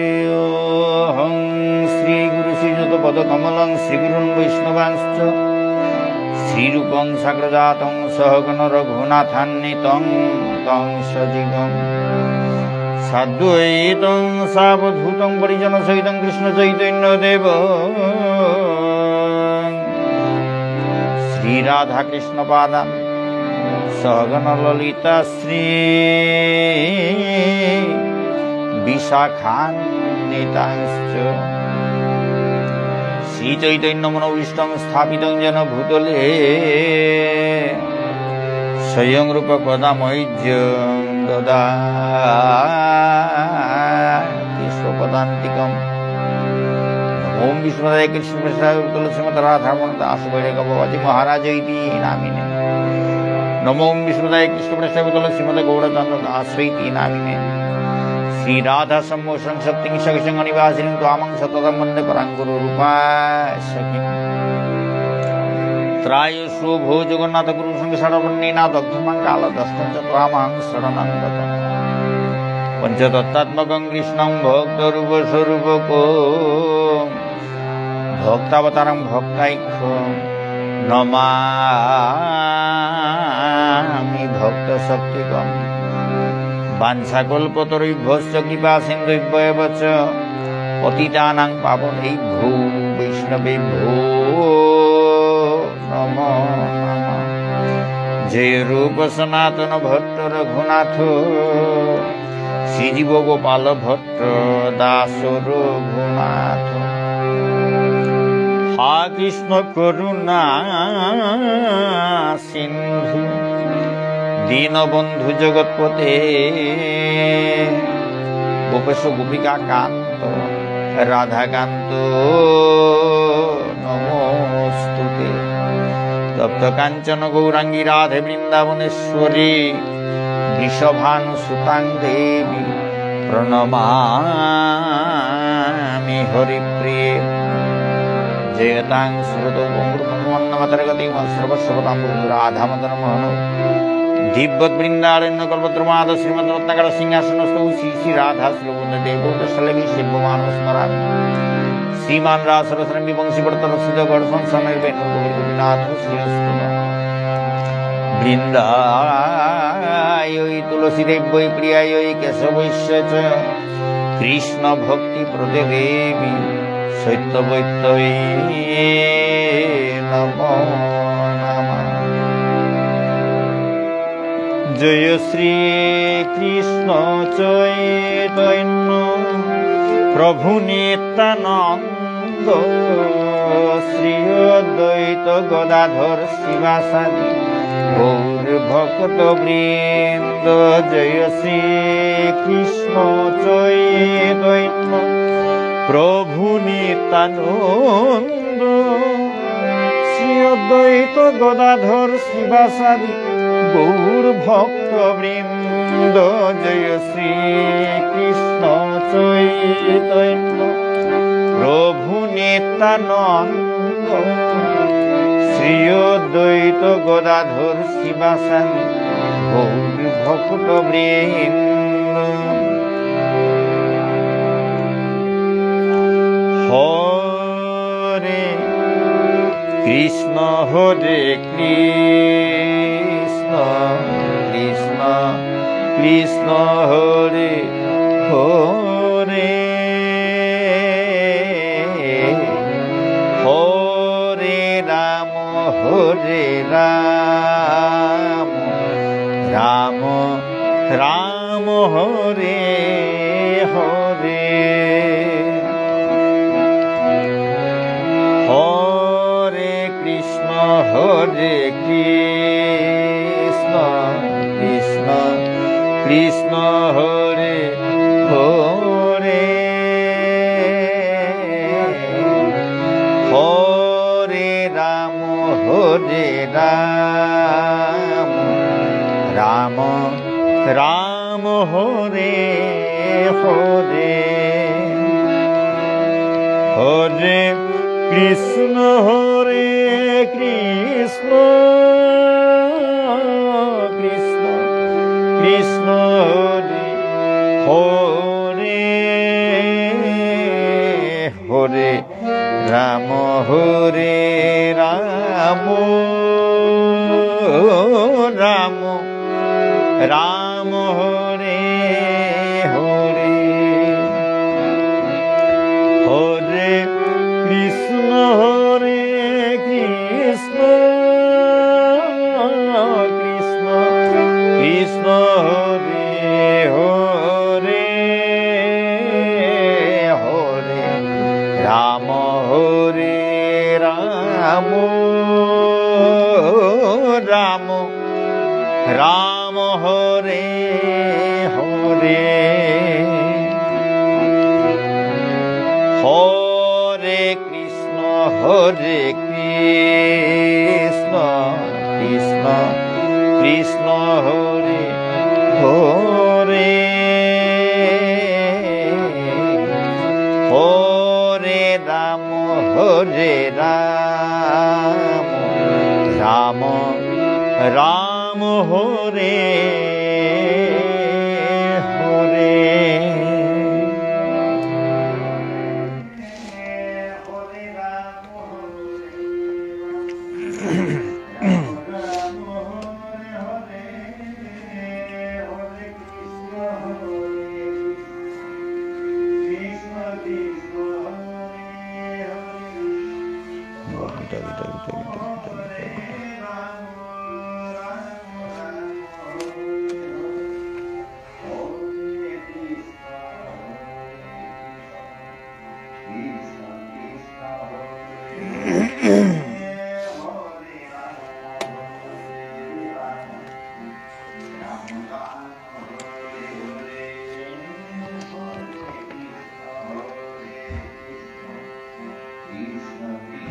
वन्देऽहं श्रीगुरुश्रीयुतपदकमलं श्रीगुरुन् वैष्णवांश्च श्रीरूपं साग्रजातं सहगण रघुनाथान्वितं तं सजीवं साद्वैतं सावधूतं परिजनसहितं कृष्णचैतन्यदेवं श्रीराधाकृष्णपादान् सहगण ललिता श्री विशाखान्वितांश्च श्रीचैतन्यमनोभीष्टं स्थापितं येन भूतले स्वयं रूप कदा मह्यं ददाति स्वपदान्तिकम्। ओम विष्णुदेवाय कृष्णप्रसादाय तुलसीमते राधारमण दास भवाजी महाराज इति नामिने। नमो विष्णुदेवाय कृष्णप्रसादाय तुलसीमते गौरचंद्र दास इति नामिने। श्री राधा सम्मोहन शक्ति सगसंग निवासिनी त्वामं सततं वन्दे पराङ्गुरु रूपासखिं। त्रायस्व भो जगन्नाथ गुरु संग शरणवन्निनाथ दग्धमं कालदष्टं च त्वामं शरणं गतम्। पंचतत्त्वात्मकं कृष्णं भक्तरूपस्वरूपको भक्तावतारं भक्तैक्यं नमामि भक्तशक्तिकम्। वाञ्छाकल्पतरुभ्यश्च कृपा सिन्धुभ्येव च पतितानां पावनेभ्यो वैष्णवेभ्यो नमो नमः। जय रूप सनातन भट्ट रघुनाथ श्रीजीव गोपाल भट्ट दास रघुनाथ। हा कृष्ण करुणा सिंधु दीनबंधु जगतपते गोपेश गोपिका कांत राधाकांत नमोस्तुते। तप्त कांचन गौरांगी राधे वृंदावनेश्वरी वृषभानुसुतां देवी प्रणमामि हरिप्रिये। जयतां श्रुतो गौरवन्नमतर्गति सर्वस्वतां राधामदनमोहन दिव्यत वृंदारण्य कल्पद्रुमाद श्रीमद रत्नाकर सिंहासनस्थौ श्री श्री राधा श्रीवृंद देवो दशलवी शिवमानो स्मरामि। শ্রীমান রাসরসন বিবংশী বর্তরসিত গর্ষণ সনির্বেণ গোপীনাথ শ্রীস্তব বৃন্দায় তুলসী দেব্যই প্রিয়ায় কেশবৈশ্য চ কৃষ্ণ ভক্তি প্রদে দেবী সত্যবৈত্যই নমো নমঃ। জয় শ্রী কৃষ্ণ চৈতন্য প্রভু নিত্যানন্দ শ্রী অদ্বৈত গদাধর শিবাসাদি গৌর ভক্ত বৃন্দ। জয় শ্রী কৃষ্ণ চৈতন্য প্রভু নিত্যানন্দ শ্রী অদ্বৈত গদাধর শিবাসাদি গৌর ভক্ত বৃন্দ। জয় শ্রী কৃষ্ণ চৈতন্য প্রভু নিত্যানন্দ শ্রী অদ্বৈত গদাধর শিবাসাদি গৌর ভক্ত বৃন্দ। হরে কৃষ্ণ হরে কৃষ্ণ কৃষ্ণ কৃষ্ণ হরে হরে হরে রাম হরে রাম রাম রাম হরে হরে হরে কৃষ্ণ হরে কৃষ্ণ কৃষ্ণ কৃষ্ণ হরে হরে হরে রাম হরে রাম রাম রাম হরে হরে হরে কৃষ্ণ হরে কৃষ্ণ কৃষ্ণ কৃষ্ণ হরে হরে হরে রাম হরে রাম রাম রাম হরে হরে হরে কৃষ্ণ হরে কৃষ্ণ কৃষ্ণ কৃষ্ণ হরে হরে হরে রাম হরে রাম রাম রাম হরে হরে হরে কৃষ্ণ হরে কৃষ্ণ কৃষ্ণ কৃষ্ণ হরে হরে হরে রাম হরে রাম রাম রাম হরে হরে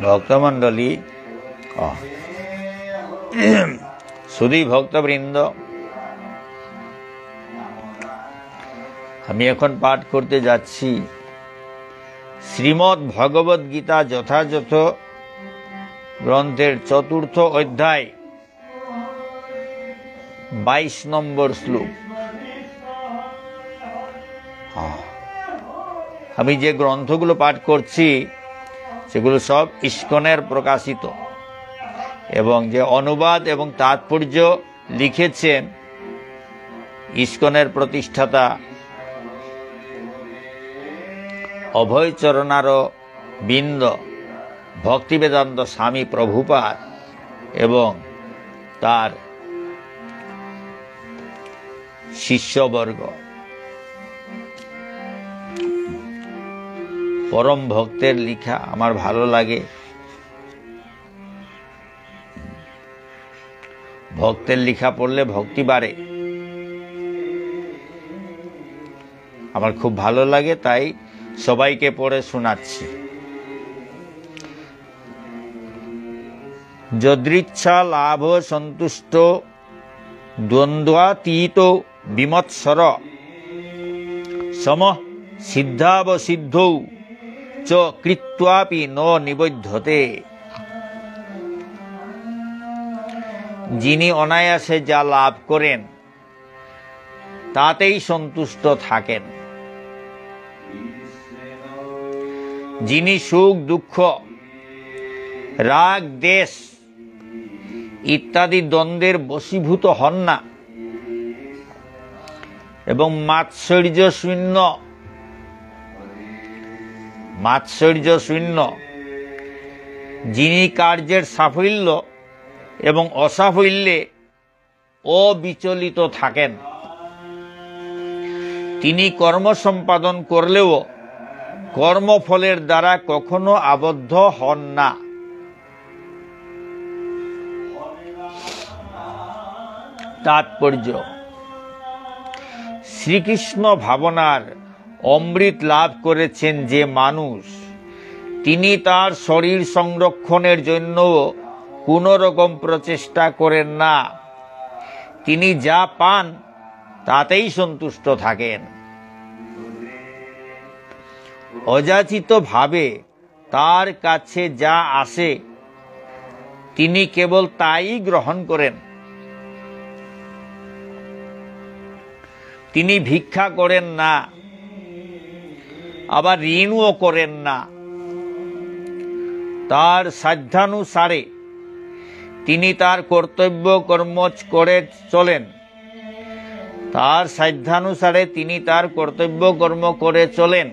ভক্তমণ্ডলী সুধী ভক্তবৃন্দ, আমি এখন পাঠ করতে যাচ্ছি শ্রীমদ্ ভগবদ গীতা যথাযথ গ্রন্থের ৪র্থ অধ্যায় ২২ নম্বর শ্লোক। আমি যে গ্রন্থগুলো পাঠ করছি সেগুলো সব ইস্কনের প্রকাশিত, এবং যে অনুবাদ এবং তাৎপর্য লিখেছেন ইস্কনের প্রতিষ্ঠাতা অভয়চরণার বৃন্দ, ভক্তিবেদান্ত স্বামী প্রভুপাদ এবং তার শিষ্যবর্গ। পরম ভক্তের লেখা আমার ভালো লাগে। ভক্তের লেখা পড়লে ভক্তি বাড়ে, আমার খুব ভালো লাগে, তাই সবাইকে পড়ে শোনাচ্ছি। যদৃচ্ছা লাভ সন্তুষ্ট দ্বন্দ্বাতীত বিমৎসর সম সিদ্ধাবসিদ্ধৌ চ কৃত্বাপি ন নিবধ্যতে। যিনি অনায়াসে যা লাভ করেন তাতেই সন্তুষ্ট থাকেন, যিনি সুখ দুঃখ রাগ দেশ ইত্যাদি দ্বন্দ্বের বশীভূত হন না এবং মাৎসর্য শূন্য, যিনি কার্যের সাফল্য এবং অসাফল্যে অবিচলিত থাকেন, তিনি কর্ম সম্পাদন করলেও কর্মফলের দ্বারা কখনো আবদ্ধ হন না। তাৎপর্য: শ্রীকৃষ্ণ ভাবনার অমৃত লাভ করেছেন যে মানুষ, তিনি তার শরীর সংরক্ষণের জন্য কোনো রকম প্রচেষ্টা করেন না, তিনি যা পান তাতেই সন্তুষ্ট থাকেন। অযাচিত ভাবে তার কাছে যা আসে তিনি কেবল তাই গ্রহণ করেন। তিনি ভিক্ষা করেন না, আবার ঋণও করেন না। তার সাধ্যানুসারে তিনি তার কর্তব্য কর্ম করে চলেন,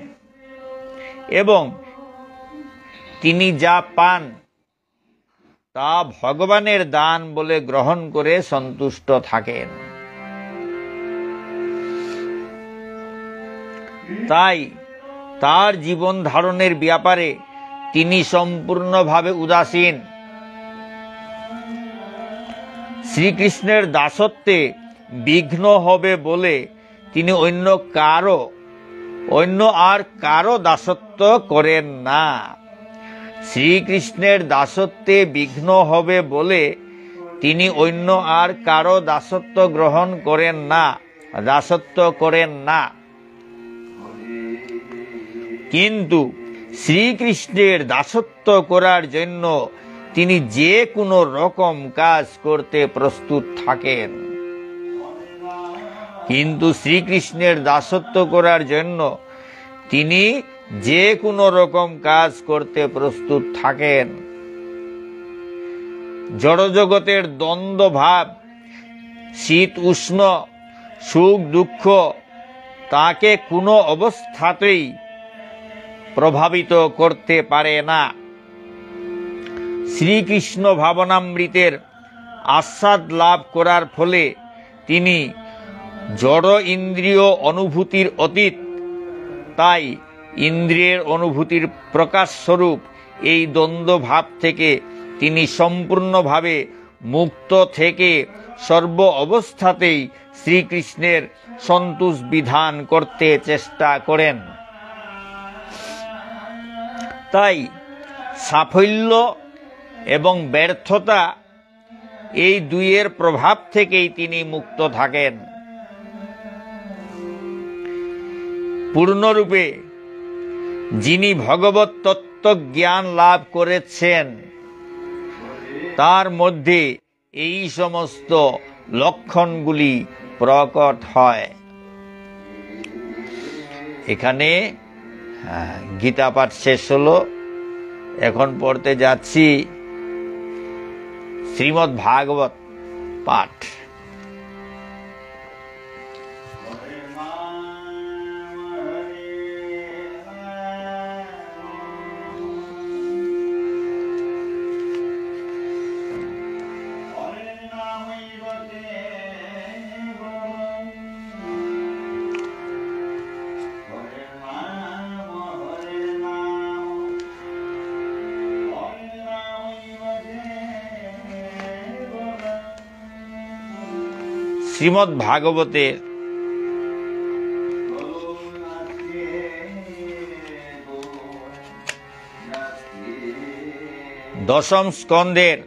এবং তিনি যা পান তা ভগবানের দান বলে গ্রহণ করে সন্তুষ্ট থাকেন। তাই তার জীবন ধারণের ব্যাপারে তিনি সম্পূর্ণভাবে উদাসীন। শ্রীকৃষ্ণের দাসত্বে বিঘ্ন হবে বলে তিনি অন্য আর কারো দাসত্ব করেন না। শ্রীকৃষ্ণের দাসত্বে বিঘ্ন হবে বলে তিনি অন্য আর কারো দাসত্ব করেন না। কিন্তু শ্রীকৃষ্ণের দাসত্ব করার জন্য তিনি যে কোনো রকম কাজ করতে প্রস্তুত থাকেন। জড়জগতের দ্বন্দ্ব ভাব, শীত উষ্ণ, সুখ দুঃখ তাকে কোনো অবস্থাতেই প্রভাবিত করতে পারে না। শ্রীকৃষ্ণ ভাবনামৃতের আস্বাদ লাভ করার ফলে তিনি জড় ইন্দ্রিয় অনুভূতির অতীত, তাই ইন্দ্রিয়ের অনুভূতির প্রকাশ স্বরূপ এই দ্বন্দ্ব ভাব থেকে তিনি সম্পূর্ণভাবে মুক্ত থেকে সর্ব অবস্থাতেই শ্রীকৃষ্ণের সন্তোষ বিধান করতে চেষ্টা করেন। তাই সাফল্য এবং ব্যর্থতা এই দুইয়ের প্রভাব থেকেই তিনি মুক্ত থাকেন। পূর্ণরূপে যিনি ভগবত তত্ত্ব জ্ঞান লাভ করেছেন তার মধ্যে এই সমস্ত লক্ষণগুলি প্রকট হয়। এখানে গীতা পাঠ শেষ হলো এখন পড়তে যাচ্ছি শ্রীমদ্ ভাগবত পাঠ। শ্রীমদ্ ভাগবতের দশম স্কন্ধের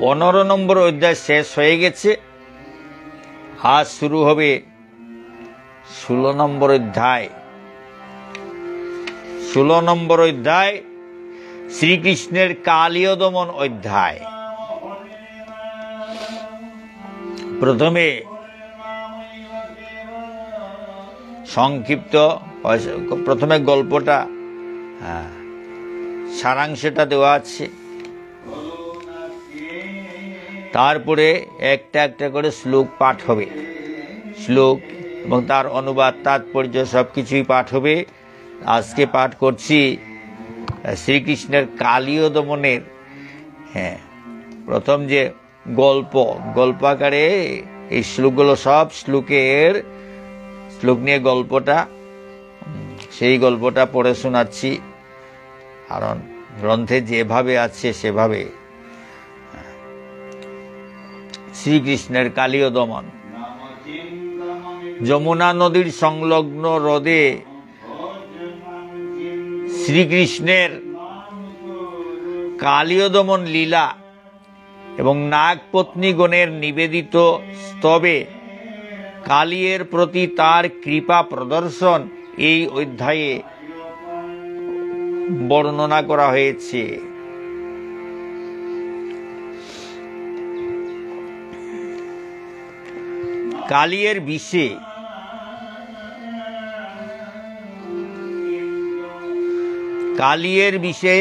15 নম্বর অধ্যায় শেষ হয়ে গেছে। আজ শুরু হবে 16 নম্বর অধ্যায়। 16 নম্বর অধ্যায় শ্রীকৃষ্ণের কালীয় দমন অধ্যায়। প্রথমে সংক্ষিপ্ত, প্রথমে গল্পটা, সারাংশটা দেওয়া আছে, তারপরে একটা একটা করে শ্লোক পাঠ হবে। শ্লোক এবং তার অনুবাদ, তাৎপর্য সবকিছুই পাঠ হবে। আজকে পাঠ করছি শ্রীকৃষ্ণের কালীয় দমনের প্রথম যে গল্প আকারে এই শ্লোকগুলো, সব শ্লোক নিয়ে গল্পটা, সেই গল্পটা পড়ে শোনাচ্ছি। কারণ গ্রন্থে যেভাবে আছে সেভাবে। শ্রীকৃষ্ণের কালীয় দমন। যমুনা নদীর সংলগ্ন হ্রদে শ্রীকৃষ্ণের কালীয় দমন লীলা এবং নাগপত্নীগণের নিবেদিত স্তবে কালীর প্রতি তার কৃপা প্রদর্শন এই অধ্যায়ে বর্ণনা করা হয়েছে। কালীর বিষে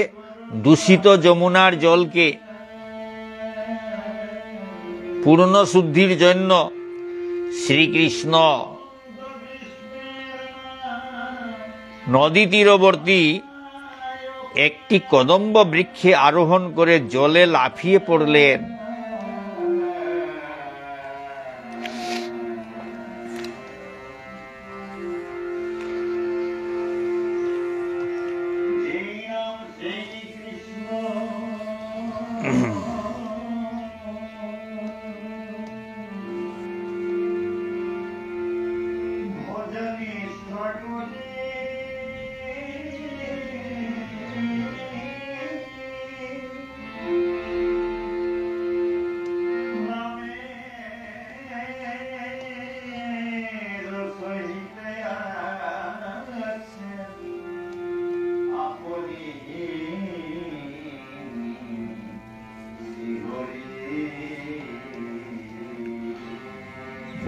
দূষিত যমুনার জলকে পূর্ণ শুদ্ধির জন্য শ্রীকৃষ্ণ নদী তীরবর্তী একটি কদম্ব বৃক্ষে আরোহণ করে জলে লাফিয়ে পড়লেন।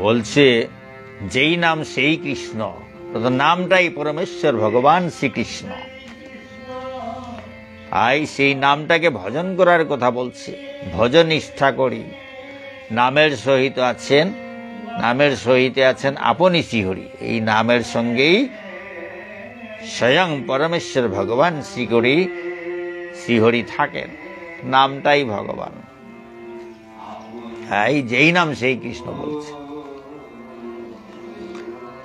বলছে যেই নাম সেই কৃষ্ণ, নামটাই পরমেশ্বর ভগবান শ্রীকৃষ্ণ। তাই সেই নামটাকে ভজন করার কথা বলছে। ভজন নিষ্ঠা করি, নামের সহিত আছেন আপনি শ্রীহরি। এই নামের সঙ্গেই স্বয়ং পরমেশ্বর ভগবান শ্রীহরি থাকেন। নামটাই ভগবান। তাই যেই নাম সেই কৃষ্ণ বলছে।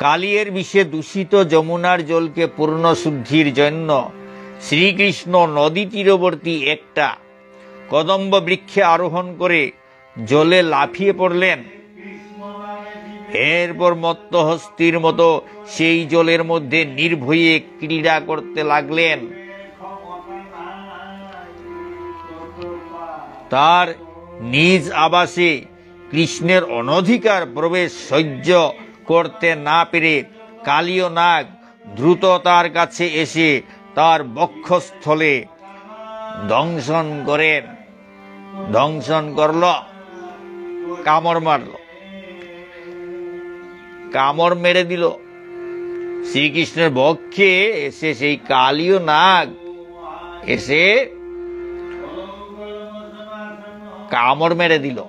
কালীর বিষে দূষিত যমুনার জলকে পূর্ণ শুদ্ধির জন্য শ্রীকৃষ্ণ নদী তীরবর্তী একটা কদম্ব বৃক্ষে আরোহণ করে জলে লাফিয়ে পড়লেন। এরপর মত্তহস্তির মতো সেই জলের মধ্যে নির্ভয়ে ক্রীড়া করতে লাগলেন। তার নিজ আবাসে কৃষ্ণের অনধিকার প্রবেশ সহ্য করতে না পেরে কালীয় নাগ দ্রুত তার কাছে এসে তার বক্ষস্থলে দংশন করল, কামড় মেরে দিল। শ্রীকৃষ্ণের বক্ষে এসে সেই কালীয় নাগ এসে কামড় মেরে দিল,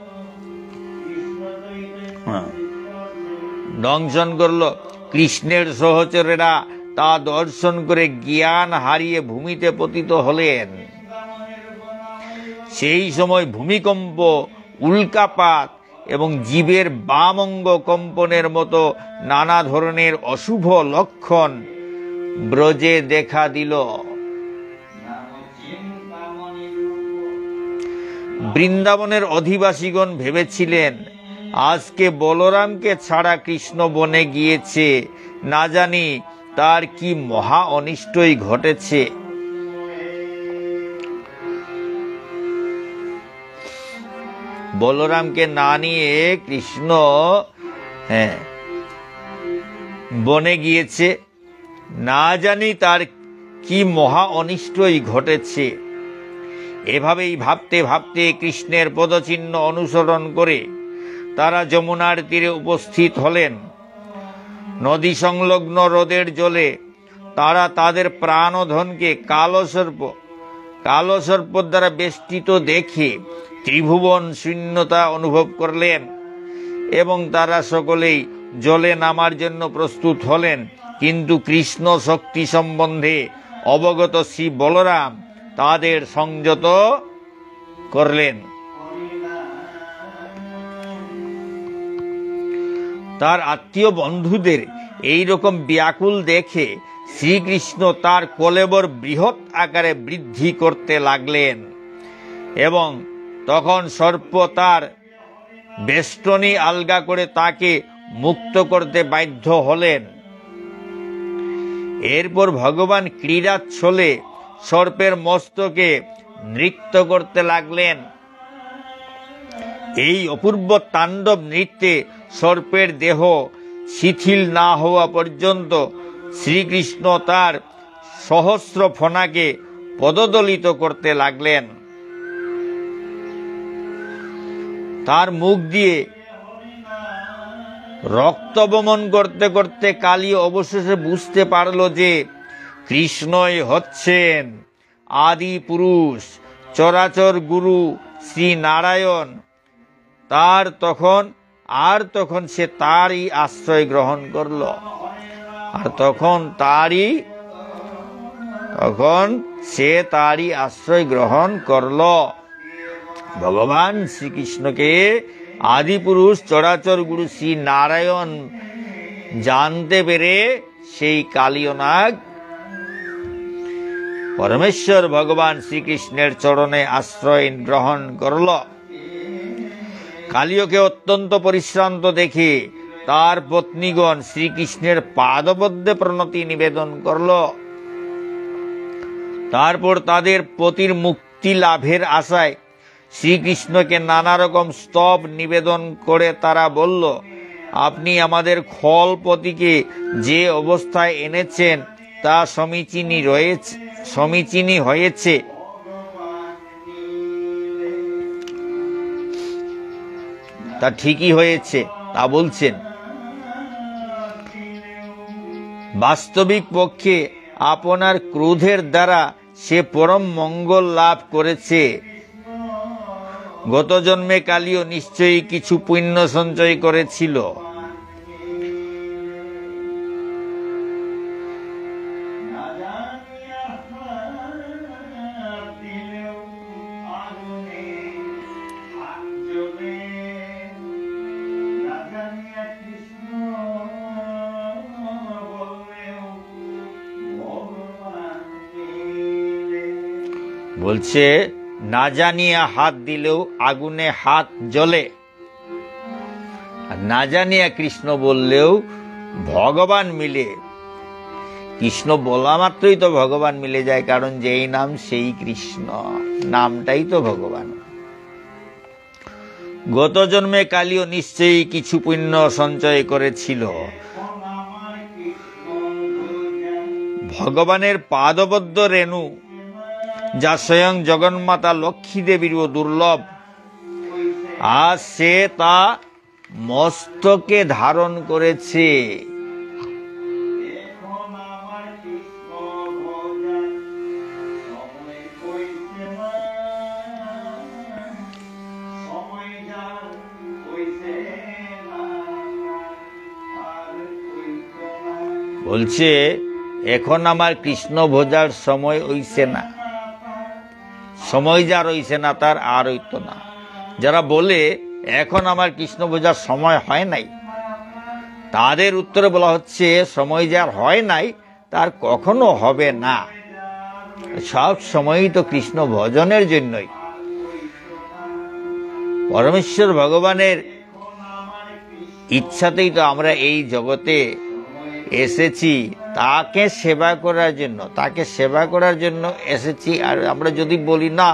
দংশন করলো। কৃষ্ণের সহচরেরা তা দর্শন করে জ্ঞান হারিয়ে ভূমিতে পতিত হলেন। সেই সময় ভূমিকম্প, উল্কাপাত এবং জীবের বাম অঙ্গ কম্পনের মতো নানা ধরনের অশুভ লক্ষণ ব্রজে দেখা দিল। বৃন্দাবনের অধিবাসীগণ ভেবেছিলেন আজকে বলরামকে ছাড়া কৃষ্ণ বনে গিয়েছে, না জানি তার কি মহা অনিষ্টই ঘটেছে। বলরামকে না নিয়ে কৃষ্ণ বনে গিয়েছে, না জানি তার কি মহা অনিষ্টই ঘটেছে। এভাবেই ভাবতে ভাবতে কৃষ্ণের পদচিহ্ন অনুসরণ করে তারা যমুনার তীরে উপস্থিত হলেন। নদী সংলগ্ন হ্রদের জলে তারা তাদের প্রাণধনকে কালসর্প দ্বারা বেষ্টিত দেখে ত্রিভুবন শূন্যতা অনুভব করলেন এবং তারা সকলেই জলে নামার জন্য প্রস্তুত হলেন। কিন্তু কৃষ্ণ শক্তি সম্বন্ধে অবগত শ্রী বলরাম তাদের সংযত করলেন। তার আত্মীয় বন্ধুদের এই রকম ব্যাকুল দেখে শ্রীকৃষ্ণ তার কলেবর বৃহৎ আকারে বৃদ্ধি করতে লাগলেন এবং তখন সর্প তার বেষ্টনী আলগা করে তাকে মুক্ত করতে বাধ্য হলেন। এরপর ভগবান ক্রীড়াচ্ছলে সর্পের মস্তকে নৃত্য করতে লাগলেন। এই অপূর্ব তাণ্ডব নৃত্যে সর্পের দেহ শিথিল না হওয়া পর্যন্ত শ্রীকৃষ্ণ তার সহস্র ফণাকে পদদলিত করতে লাগলেন। তার মুখ দিয়ে রক্তবমন করতে করতে কালী অবশেষে বুঝতে পারল যে কৃষ্ণই হচ্ছেন আদি পুরুষ, চরাচর গুরু শ্রী নারায়ণ। তখন সে তারই আশ্রয় গ্রহণ করল। আর তখন সে তারই আশ্রয় গ্রহণ করল। ভগবান শ্রীকৃষ্ণকে আদি পুরুষ, চরাচর গুরু শ্রী নারায়ণ জানতে পেরে সেই কালীয় নাগ পরমেশ্বর ভগবান শ্রীকৃষ্ণের চরণে আশ্রয় গ্রহণ করল। কালীয়কে অত্যন্ত পরিশ্রান্ত দেখে তার পত্নীগণ শ্রীকৃষ্ণের পাদপদ্মে প্রণতি নিবেদন করল। তারপর তাদের পতির মুক্তি লাভের আশায় শ্রীকৃষ্ণকে নানা রকম স্তব নিবেদন করে তারা বলল, আপনি আমাদের খলপতিকে যে অবস্থায় এনেছেন তা সমীচীনই হয়েছে। তা ঠিকই হয়েছে, তা বলছেন। বাস্তবিক পক্ষে আপনার ক্রোধের দ্বারা সে পরম মঙ্গল লাভ করেছে। গত জন্মে কালীয় নিশ্চয়ই কিছু পুণ্য সঞ্চয় করেছিল। বলছে না জানিয়া হাত দিলেও আগুনে হাত জ্বলে, আর না জানিয়া কৃষ্ণ বললেও ভগবান মিলে। কৃষ্ণ বলা মাত্রই তো ভগবান মিলে যায়, কারণ যেই নাম সেই কৃষ্ণ, নামটাই তো ভগবান। গত জন্মে কালীয় নিশ্চয়ই কিছু পুণ্য সঞ্চয় করেছিল। ভগবানের পাদপদ্ম রেণু, যা স্বয়ং জগন্মাতা লক্ষ্মী দেবীরও দুর্লভ, আর সে তা মস্তকে ধারণ করেছে। বলছে এখন আমার কৃষ্ণ ভোজার সময় হইছে না, সময় যার হইছে না তার আর হইত না। যারা বলে এখন আমার কৃষ্ণ বোঝার সময় হয় নাই, তাদের উত্তরে বলা হচ্ছে সময় যার হয় নাই তার কখনো হবে না। সব সময়ই তো কৃষ্ণ ভজনের জন্যই। পরমেশ্বর ভগবানের ইচ্ছাতেই তো আমরা এই জগতে এসেছি, তাকে সেবা করার জন্য, তাকে সেবা করার জন্য এসেছি। আর আমরা যদি বলি না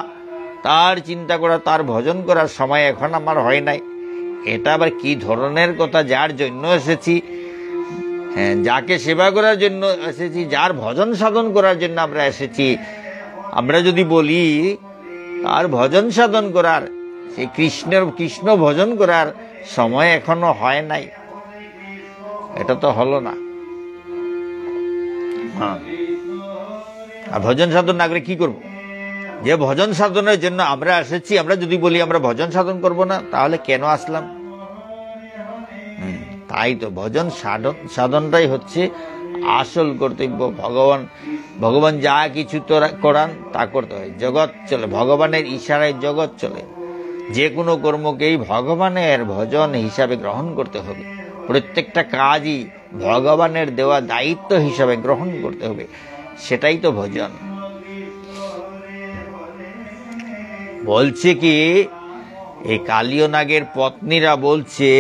তার চিন্তা করা, তার ভজন করার সময় এখন আমার হয় নাই, এটা আবার কি ধরনের কথা? যার জন্য এসেছি, হ্যাঁ, যাকে সেবা করার জন্য এসেছি, যার ভজন সাধন করার জন্য আমরা এসেছি, আমরা যদি বলি তার ভজন সাধন করার, সেই কৃষ্ণ ভজন করার সময় এখনো হয় নাই, এটা তো হলো না। আর ভজন সাধন না করে কি করব? যে ভজন সাধনের জন্য আমরা এসেছি, আমরা যদি বলি আমরা ভজন সাধন করব না, তাহলে কেন আসলাম? তাই তো ভজন সাধনটাই হচ্ছে আসল কর্তব্য। ভগবান যা কিছু করান তা করতে হয়। জগৎ চলে, ভগবানের ইশারায় জগৎ চলে। যে কোনো কর্মকেই ভগবানের ভজন হিসাবে গ্রহণ করতে হবে। প্রত্যেকটা কাজই ভগবানের দেওয়া দায়িত্ব হিসাবে গ্রহণ করতে হবে, সেটাই তো ভজন। বলছে কি, এই কালীয় নাগের পত্নীরা বলছে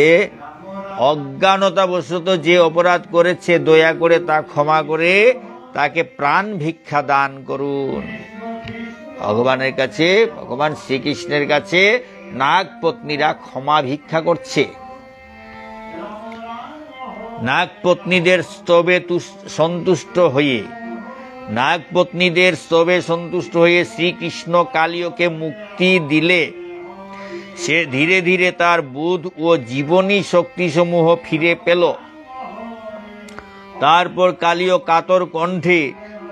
অজ্ঞানতাবশত যে অপরাধ করেছে দয়া করে তা ক্ষমা করে তাকে প্রাণ ভিক্ষা দান করুন। ভগবানের কাছে, ভগবান শ্রীকৃষ্ণের কাছে নাগ পত্নীরা ক্ষমা ভিক্ষা করছে। নাগ পত্নীদের স্তবে সন্তুষ্ট হয়ে শ্রীকৃষ্ণ কালীয়কে মুক্তি দিলে সে ধীরে ধীরে তার বুধ ও জীবনী শক্তিসমূহ ফিরে পেল। তারপর কালীয় কাতর কণ্ঠে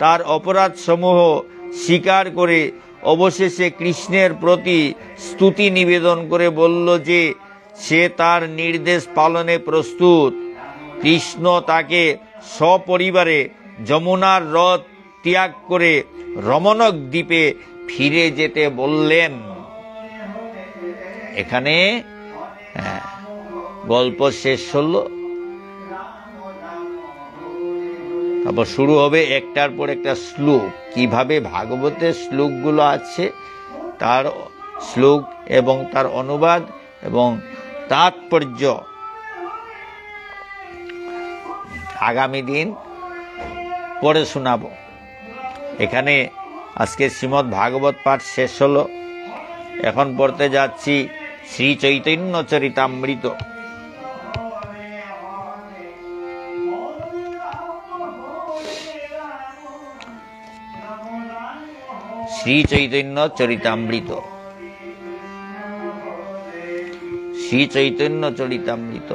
তার অপরাধ সমূহ স্বীকার করে অবশেষে কৃষ্ণের প্রতি স্তুতি নিবেদন করে বলল যে সে তার নির্দেশ পালনে প্রস্তুত। কৃষ্ণ তাকে সপরিবারে যমুনার হ্রদ ত্যাগ করে রমণক দ্বীপে ফিরে যেতে বললেন। এখানে গল্প শেষ হলো। তারপর শুরু হবে একটার পর একটা শ্লোক। কিভাবে ভাগবতের শ্লোকগুলো আছে, তার শ্লোক এবং তার অনুবাদ এবং তাৎপর্য আগামী দিন পড়ে শোনাবো। এখানে আজকে শ্রীমদ্ ভাগবত পাঠ শেষ হলো। এখন পড়তে যাচ্ছি শ্রী চৈতন্য চরিতামৃত। শ্রী চৈতন্য চরিতামৃত, শ্রী চৈতন্য চরিতামৃত,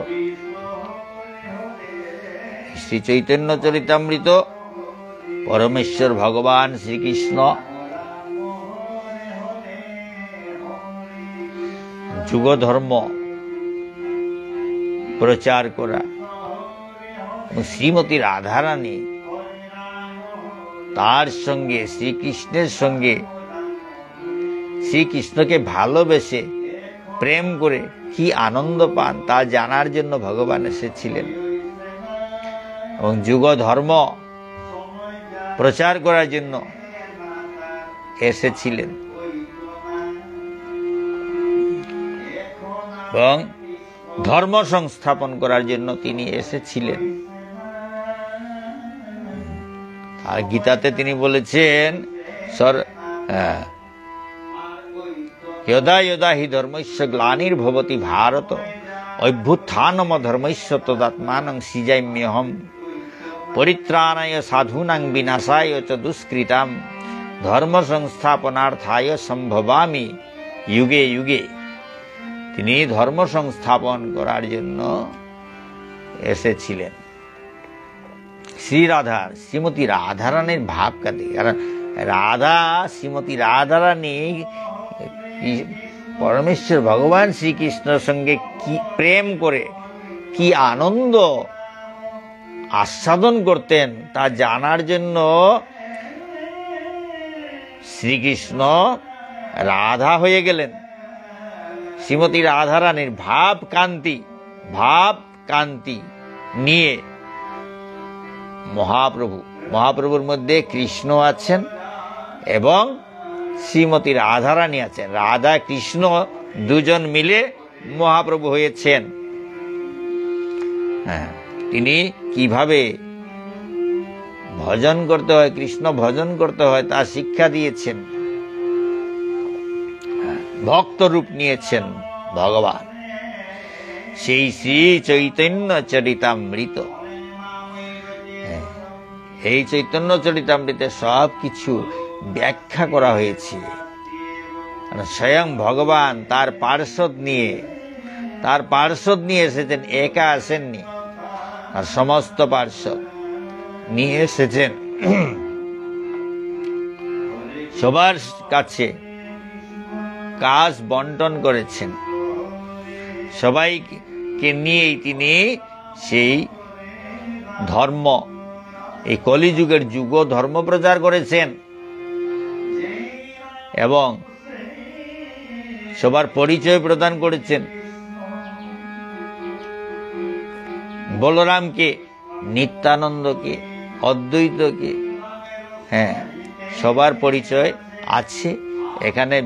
শ্রী চৈতন্য চরিতামৃত। পরমেশ্বর ভগবান শ্রীকৃষ্ণ যুগ ধর্ম প্রচার করা এবং শ্রীমতী রাধারানী তার সঙ্গে, শ্রীকৃষ্ণের সঙ্গে, শ্রীকৃষ্ণকে ভালোবেসে প্রেম করে কি আনন্দ পান তা জানার জন্য ভগবান এসেছিলেন এবং যুগ ধর্ম প্রচার করার জন্য এসেছিলেন এবং ধর্ম সংস্থাপন করার জন্য তিনি এসেছিলেন। আর গীতাতে তিনি বলেছেন যদা যদা হি ধর্মস্য গ্লানির্ভবতি ভারত অভ্যুত্থানম ধর্মস্য তদাত্মানং সৃজাম্যহম পরিত্রাণায় সাধূনাং বিনাশায় চ দুষ্কৃতাম ধর্ম সংস্থাপনার্থায় সম্ভবামি যুগে যুগে। তিনি ধর্ম সংস্থাপন করার জন্য এসেছিলেন। শ্রীরাধার, শ্রীমতী রাধারানীর ভাব কাঁদে। কারণ রাধা, শ্রীমতী রাধারানী পরমেশ্বর ভগবান শ্রীকৃষ্ণের সঙ্গে কি প্রেম করে কি আনন্দ আস্বাদন করতেন তা জানার জন্য শ্রীকৃষ্ণ রাধা হয়ে গেলেন। শ্রীমতী রাধারানীর ভাব কান্তি নিয়ে মহাপ্রভুর মধ্যে কৃষ্ণ আছেন এবং শ্রীমতী রাধারানী আছেন। রাধা কৃষ্ণ দুজন মিলে মহাপ্রভু হয়েছেন। তিনি কিভাবে ভজন করতে হয়, কৃষ্ণ ভজন করতে হয় তা শিক্ষা দিয়েছেন। ভক্ত রূপ নিয়েছেন ভগবান। সেই শ্রী চৈতন্য চরিতামৃত, এই চৈতন্য চরিতামৃতে সব কিছু ব্যাখ্যা করা হয়েছে। স্বয়ং ভগবান তার পার্ষদ নিয়ে এসেছেন, একা আসেননি, আর সমস্ত পার্ষদ নিয়ে এসেছেন। সবার কাছে কাজ বন্টন করেছেন। সবাইকে নিয়েই তিনি সেই ধর্ম, এই কলিযুগের যুগ ধর্ম প্রচার করেছেন এবং সবার পরিচয় প্রদান করেছেন। বলরামকে, নিত্যানন্দকে, অদ্বৈতকে, সবার পরিচয় আছে এখানে।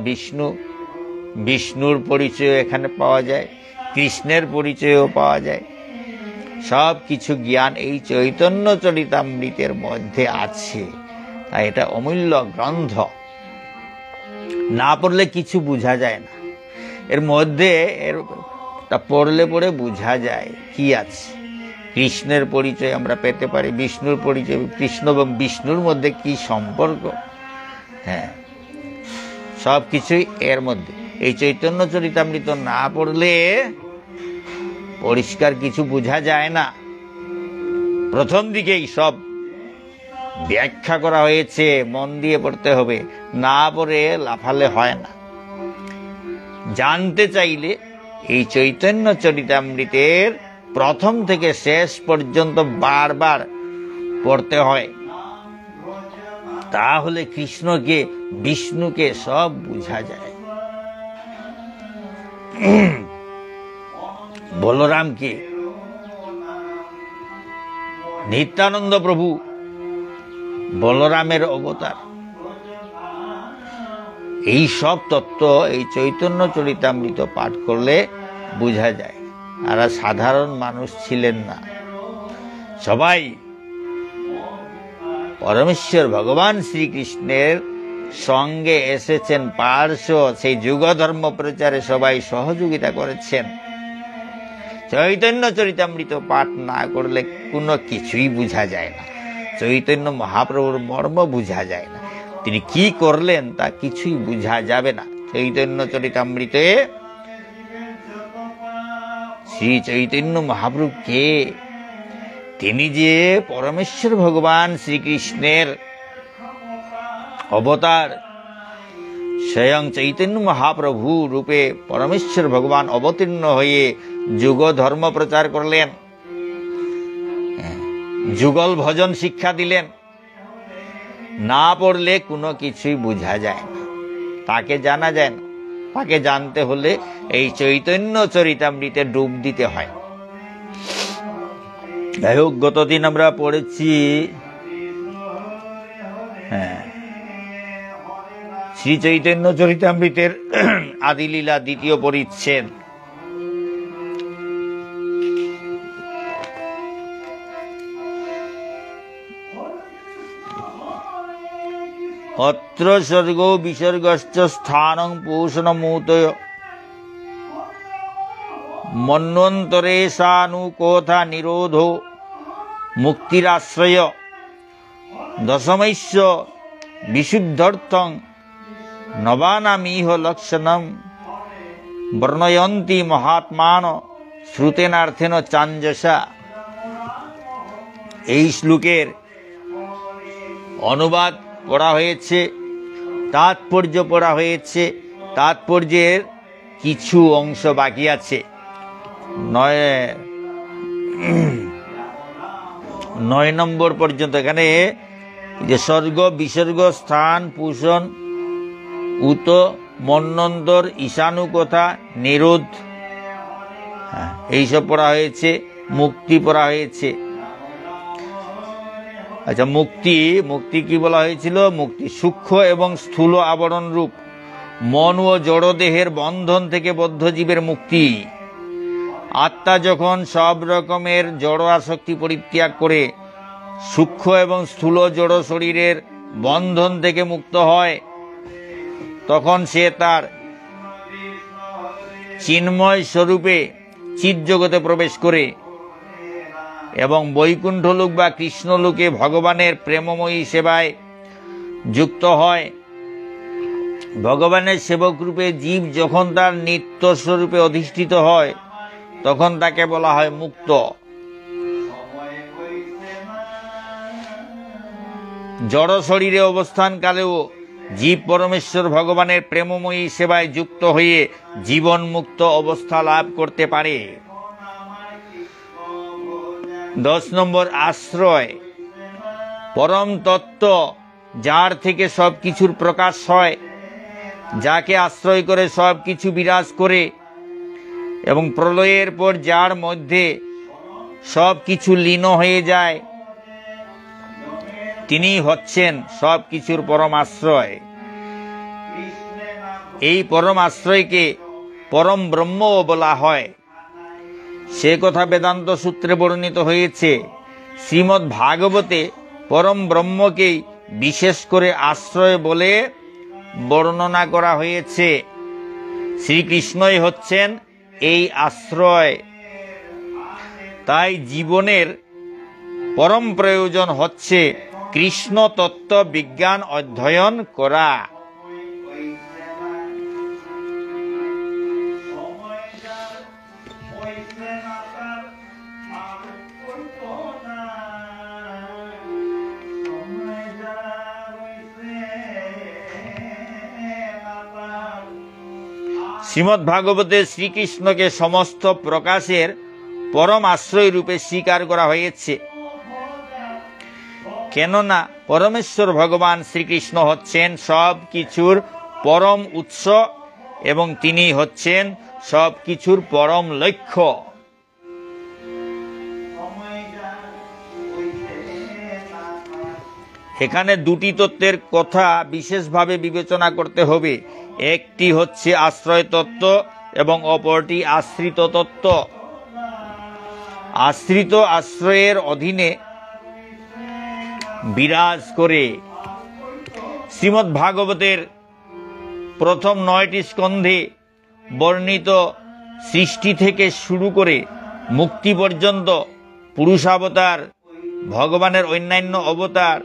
বিষ্ণুর পরিচয় এখানে পাওয়া যায়, কৃষ্ণের পরিচয়ও পাওয়া যায়। সব কিছু জ্ঞান এই চৈতন্য চরিতামৃতের মধ্যে আছে। তাই এটা অমূল্য গ্রন্থ, না পড়লে কিছু বোঝা যায় না। এর মধ্যে পড়লে পরে বোঝা যায় কি আছে। কৃষ্ণের পরিচয় আমরা পেতে পারি, বিষ্ণুর পরিচয়, কৃষ্ণ এবং বিষ্ণুর মধ্যে কি সম্পর্ক, সব কিছুই এর মধ্যে। এই চৈতন্য চরিতামৃত না পড়লে পরিষ্কার কিছু বোঝা যায় না। প্রথম দিকেই সব ব্যাখ্যা করা হয়েছে, মন দিয়ে পড়তে হবে, না পড়ে লাফালে হয় না। জানতে চাইলে এই চৈতন্য চরিতামৃতের প্রথম থেকে শেষ পর্যন্ত বারবার পড়তে হয়, তাহলে কৃষ্ণকে, বিষ্ণুকে সব বোঝা যায়। বলরামকে, নিত্যানন্দ প্রভু বলরামের অবতার, এই সব তত্ত্ব এই চৈতন্য চরিতামৃত পাঠ করলে বোঝা যায়। আর সাধারণ মানুষ ছিলেন না, সবাই পরমেশ্বর ভগবান শ্রীকৃষ্ণের সঙ্গে এসেছেন পার্শ্ব। সেই যুগ ধর্ম প্রচারে সবাই সহযোগিতা করেছেন। চৈতন্য চরিতামৃত পাঠ না করলে কোনো কিছুই বোঝা যায় না। চৈতন্য মহাপ্রভুর মর্ম বোঝা যায় না, তিনি কি করলেন তা কিছুই বোঝা যাবে না। চৈতন্য চরিতামৃতে শ্রী চৈতন্য মহাপ্রভু কে? তিনি যে পরমেশ্বর ভগবান শ্রীকৃষ্ণের অবতার, স্বয়ং চৈতন্য মহাপ্রভু রূপে পরমেশ্বর ভগবান অবতীর্ণ হয়ে যুগ ধর্ম প্রচার করলেন, যুগল ভজন শিক্ষা দিলেন। না পড়লে কোনো কিছুই বোঝা যায় না, তাকে জানা যায় না। তাকে জানতে হলে এই চৈতন্য চরিতামৃতে ডুব দিতে হয়। যাই হোক, গতদিন আমরা পড়েছি শ্রী চৈতন্য চরিতামৃতের আদিলীলা দ্বিতীয় পরিচ্ছেদ। অত্র স্বর্গ বিসর্গশ্চ স্থানং পোষণমূতয় মন্বন্তরে সানুকোথা নিরোধো মুক্তিরাশ্রয় দশমৈশ্য বিশুদ্ধর্থং নবানামিহ লক্ষণম বর্ণয়ন্তি মহাত্মান শ্রুতেনার্থেন চাঞ্জসা। এই শ্লোকের অনুবাদ পড়া হয়েছে, তাৎপর্য পড়া হয়েছে। তাৎপর্যের কিছু অংশ বাকি 9 নম্বর পর্যন্ত। এখানে যে স্বর্গ, বিসর্গ, স্থান, পুষণ, উত, মন্বন্তর, ঈশানু কথা, নিরোধ, এইসব পড়া হয়েছে। মুক্তি পড়া হয়েছে। আচ্ছা, মুক্তি কি বলা হয়েছিল? মুক্তি সূক্ষ্ম এবং স্থূল আবরণ রূপ মন ও জড়দেহের বন্ধন থেকে বদ্ধ জীবের মুক্তি। আত্মা যখন সব রকমের জড় আসক্তি পরিত্যাগ করে সূক্ষ্ম এবং স্থূল জড় শরীরের বন্ধন থেকে মুক্ত হয়, তখন সে তার চিন্ময় স্বরূপে চিৎজগতে প্রবেশ করে এবং বৈকুণ্ঠলোক বা কৃষ্ণলোকে ভগবানের প্রেমময়ী সেবায় যুক্ত হয়। ভগবানের সেবক রূপে জীব যখন তার নিত্য স্বরূপে অধিষ্ঠিত হয়, তখন তাকে বলা হয় মুক্ত। জড় শরীরে অবস্থানকালেও জীব পরমেশ্বর ভগবানের প্রেমময়ী সেবায় যুক্ত হয়ে জীবন মুক্ত অবস্থা লাভ করতে পারে। 10 নম্বর আশ্রয়। পরম তত্ত্ব যার থেকে সব কিছুর প্রকাশ হয়, যাকে আশ্রয় করে সব কিছু বিরাজ করে এবং প্রলয়ের পর যার মধ্যে সব কিছু লীন হয়ে যায়, তিনি হচ্ছেন সব কিছুর পরম আশ্রয়। এই পরম আশ্রয়কে পরম ব্রহ্মও বলা হয়। সে কথা বেদান্ত সূত্রে বর্ণিত হয়েছে। শ্রীমদ্ ভাগবতে পরম ব্রহ্মকেই বিশেষ করে আশ্রয় বলে বর্ণনা করা হয়েছে। শ্রীকৃষ্ণই হচ্ছেন এই আশ্রয়। তাই জীবনের পরম প্রয়োজন হচ্ছে কৃষ্ণ তত্ত্ব বিজ্ঞান অধ্যয়ন করা। শ্রীমদ্ ভাগবতে শ্রীকৃষ্ণকে সমস্ত প্রকাশের পরম আশ্রয় রূপে স্বীকার করা হয়েছে। কেননা পরমেশ্বর ভগবান শ্রীকৃষ্ণ হচ্ছেন সব কিছুর পরম উৎস এবং তিনি হচ্ছেন সব কিছুর পরম লক্ষ্য। এখানে দুটি তত্ত্বের কথা বিশেষভাবে বিবেচনা করতে হবে। একটি হচ্ছে আশ্রয় তত্ত্ব এবং অপরটি আশ্রিত তত্ত্ব। আশ্রিত আশ্রয়ের অধীনে বিরাজ করে। শ্রীমদ্ ভাগবতের প্রথম 9টি স্কন্ধে বর্ণিত সৃষ্টি থেকে শুরু করে মুক্তি পর্যন্ত পুরুষাবতার, ভগবানের অন্যান্য অবতার,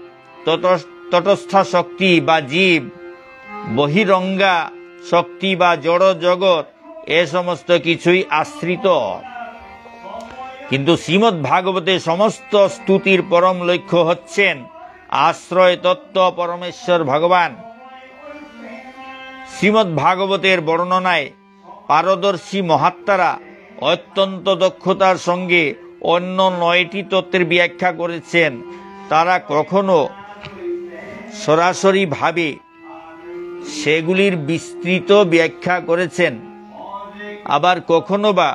তটস্থা শক্তি বা জীব, বহিরঙ্গা শক্তি বা জড় জগৎ, এ সমস্ত কিছুই আশ্রিত। কিন্তু শ্রীমদ্ ভাগবতে সমস্ত স্তুতির পরম লক্ষ্য হচ্ছেন আশ্রয় তত্ত্ব পরমেশ্বর ভগবান। শ্রীমদ্ ভাগবতের বর্ণনায় পারদর্শী মহাত্মারা অত্যন্ত দক্ষতার সঙ্গে অন্য 9টি তত্ত্বের ব্যাখ্যা করেছেন। তারা কখনো সরাসরি ভাবে সেগুলির বিস্তৃত ব্যাখ্যা করেছেন, আবার কখনো বা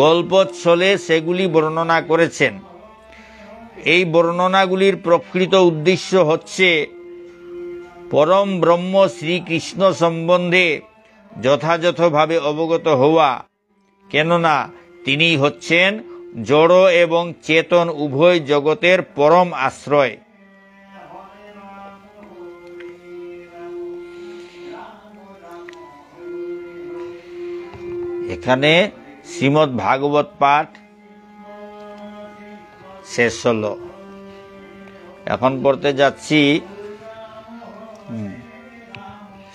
গল্পচ্ছলে সেগুলি বর্ণনা করেছেন। এই বর্ণনাগুলির প্রকৃত উদ্দেশ্য হচ্ছে পরম ব্রহ্ম শ্রীকৃষ্ণ সম্বন্ধে যথাযথভাবে অবগত হওয়া, কেননা তিনি হচ্ছেন জড় এবং চেতন উভয় জগতের পরম আশ্রয়। এখানে শ্রীমদ্ ভাগবত পাঠ শেষ হল। এখন পড়তে যাচ্ছি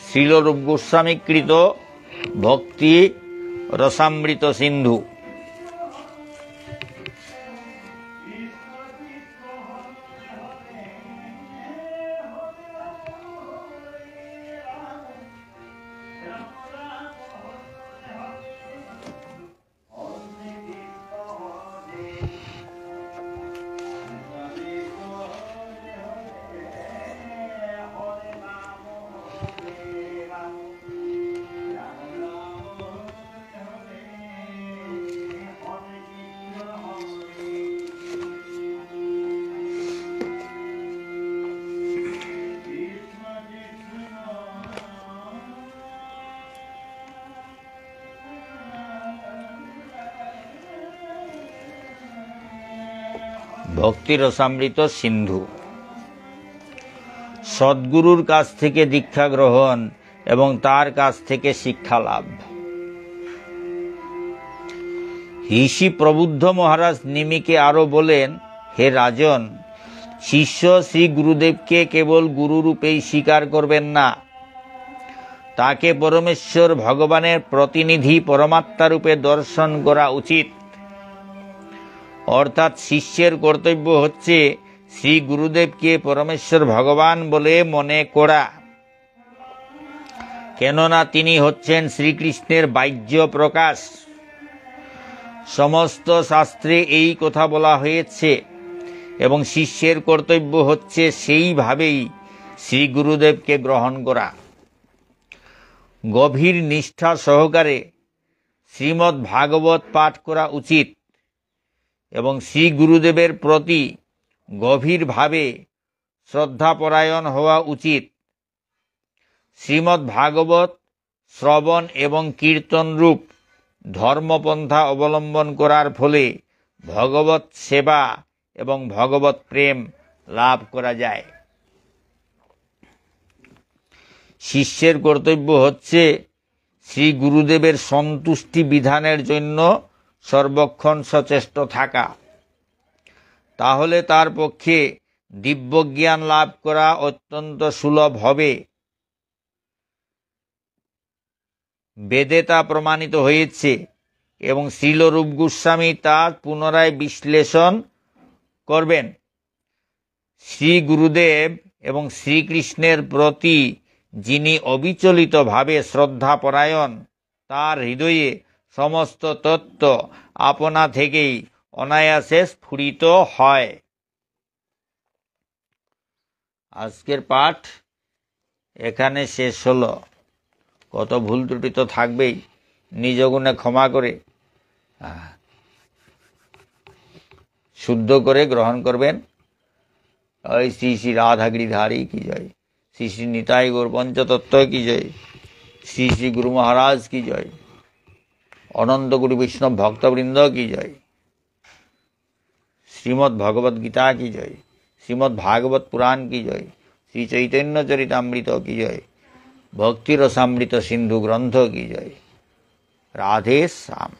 শ্রীল রূপ গোস্বামী কৃত ভক্তি রসামৃত সিন্ধু। ভক্তি রসামৃত সিন্ধু। সদ্গুরুর কাছ থেকে দীক্ষা গ্রহণ এবং তার কাছ থেকে শিক্ষা লাভ। ঋষি প্রবুদ্ধ মহারাজ নিমিকে আরো বলেন, হে রাজন, শিষ্য শ্রী গুরুদেবকে কেবল গুরুরূপেই স্বীকার করবেন না, তাকে পরমেশ্বর ভগবানের প্রতিনিধি পরমাত্মা রূপে দর্শন করা উচিত। অর্থাৎ শিষ্যের কর্তব্য হচ্ছে শ্রী গুরুদেবকে পরমেশ্বর ভগবান বলে মনে করা, কেননা তিনি হচ্ছেন শ্রীকৃষ্ণের বাহ্য প্রকাশ। সমস্ত শাস্ত্রে এই কথা বলা হয়েছে এবং শিষ্যের কর্তব্য হচ্ছে সেইভাবেই শ্রী গুরুদেবকে গ্রহণ করা। গভীর নিষ্ঠা সহকারে শ্রীমদ্ ভাগবত পাঠ করা উচিত এবং শ্রী গুরুদেবের প্রতি গভীরভাবে শ্রদ্ধাপরায়ণ হওয়া উচিত। শ্রীমদ্ ভাগবত শ্রবণ এবং কীর্তন রূপ ধর্মপন্থা অবলম্বন করার ফলে ভগবত সেবা এবং ভগবত প্রেম লাভ করা যায়। শিষ্যের কর্তব্য হচ্ছে শ্রী গুরুদেবের সন্তুষ্টি বিধানের জন্য সর্বক্ষণ সচেষ্ট থাকা। তাহলে তার পক্ষে দিব্যজ্ঞান লাভ করা অত্যন্ত সুলভ হবে। বেদে তা প্রমাণিত হয়েছে এবং শ্রীল রূপ গোস্বামী তা পুনরায় বিশ্লেষণ করবেন। শ্রী গুরুদেব এবং শ্রীকৃষ্ণের প্রতি যিনি অবিচলিতভাবে শ্রদ্ধাপরায়ণ, তার হৃদয়ে সমস্ত তত্ত্ব আপনা থেকেই অনায়াসে স্ফুরিত হয়। আজকের পাঠ এখানে শেষ হলো। কত ভুল ত্রুটি তো থাকবেই, নিজ গুণে ক্ষমা করে শুদ্ধ করে গ্রহণ করবেন। ওই শ্রী শ্রী রাধা গিরিধারী কি জয়, শ্রী শ্রী নিতাই গৌর পঞ্চতত্ত্ব কি জয়, শ্রী শ্রী গুরু মহারাজ কি জয়, অনন্ত গুরু বৈষ্ণব ভক্তবৃন্দ কি জয়, শ্রীমদ্ ভগবদ গীতা কি জয়, শ্রীমদ্ ভাগবত পুরাণ কি জয়, শ্রী চৈতন্য চরিতামৃত কি জয়, ভক্তি রসামৃত সিন্ধু গ্রন্থ কি জয়। রাধে শ্যাম।